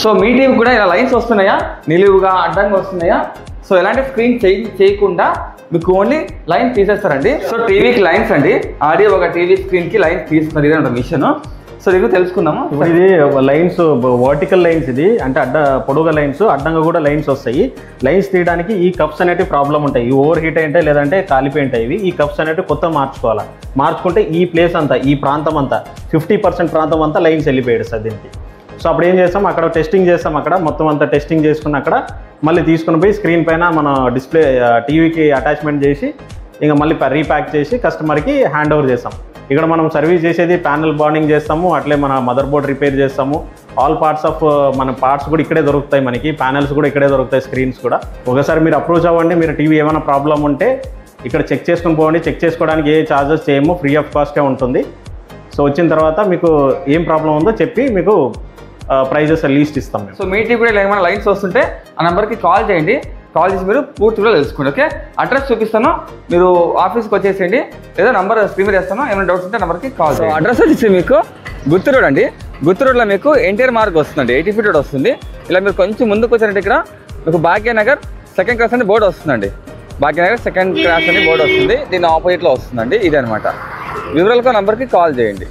So మీ TV కూడా ఇలా lines వస్తున్నాయా, నిలువుగా అడ్డంగా వస్తున్నాయా? సో ఎలాంటి స్క్రీన్ చేయకుండా మీకు ఓన్లీ లైన్ తీసేస్తారండి. సో టీవీకి లైన్స్ అండి, ఆడియో ఒక టీవీ స్క్రీన్కి లైన్స్ తీస్తున్నారు, ఇదే మిషన్. సో ఇది తెలుసుకుందాము. ఇప్పుడు ఇది లైన్స్ వర్టికల్ లైన్స్, ఇది అంటే పొడుగా లైన్స్, అడ్డంగా కూడా లైన్స్ వస్తాయి. లైన్స్ తీయడానికి ఈ కప్స్ అనేవి ప్రాబ్లం ఉంటాయి, ఈ ఓవర్ హీట్ అయింటాయి లేదంటే కాలిపోయి ఉంటాయి. ఇవి ఈ కప్స్ అనేవి కొత్త మార్చుకోవాలి. మార్చుకుంటే ఈ ప్లేస్ అంతా, ఈ ప్రాంతం అంతా 50% ప్రాంతం అంతా లైన్స్ వెళ్ళిపోయాడు సార్ దీనికి. సో అప్పుడు ఏం చేస్తాం, అక్కడ టెస్టింగ్ చేస్తాం, అక్కడ మొత్తం అంతా టెస్టింగ్ చేసుకుని అక్కడ మళ్ళీ తీసుకుని పోయి స్క్రీన్ పైన మన డిస్ప్లే టీవీకి అటాచ్మెంట్ చేసి ఇంకా మళ్ళీ రీప్యాక్ చేసి కస్టమర్కి హ్యాండ్ ఓవర్ చేస్తాం. ఇక్కడ మనం సర్వీస్ చేసేది ప్యానల్ బాండింగ్ చేస్తాము, అట్లే మన మదర్ బోర్డ్ రిపేర్ చేస్తాము. ఆల్ పార్ట్స్ ఆఫ్ మన పార్ట్స్ కూడా ఇక్కడే దొరుకుతాయి, మనకి ప్యానల్స్ కూడా ఇక్కడే దొరుకుతాయి, స్క్రీన్స్ కూడా. ఒకసారి మీరు అప్రోచ్ అవ్వండి, మీరు టీవీ ఏమైనా ప్రాబ్లం ఉంటే ఇక్కడ చెక్ చేసుకుని పోండి. చెక్ చేసుకోవడానికి ఏ ఛార్జెస్ చేయము, ఫ్రీ ఆఫ్ కాస్టే ఉంటుంది. సో వచ్చిన తర్వాత మీకు ఏం ప్రాబ్లం ఉందో చెప్పి మీకు ప్రైజెస్ లీస్ట్ ఇస్తాం. సో మీ టీవీ కూడా ఏమైనా లైన్స్ వస్తుంటే ఆ నెంబర్కి కాల్ చేయండి, కాల్ చేసి మీరు పూర్తిగా తెలుసుకోండి. ఓకే, అడ్రస్ చూపిస్తాను, మీరు ఆఫీస్కి వచ్చేసేయండి, లేదా నంబర్ స్క్రీన్ మీద వేస్తాను. ఏమైనా డౌట్స్ ఉంటే నెంబర్కి కాల్ చేయండి. అడ్రస్ వచ్చేసి మీకు గుత్తి రోడ్ అండి. గుత్తి రోడ్లో మీకు ఎన్టీఆర్ మార్గ్ వస్తుందండి, 80 feet రోడ్ వస్తుంది. ఇలా మీరు కొంచెం ముందుకు వచ్చినట్టు ఇక్కడ మీకు భాగ్యనగర్ 2nd క్రాస్ అని బోర్డు వస్తుందండి. భాగ్యనగర్ 2nd క్రాస్ అని బోర్డు వస్తుంది, దీని ఆపోజిట్లో వస్తుందండి. ఇదే అనమాట. వివరాలకు నంబర్కి కాల్ చేయండి.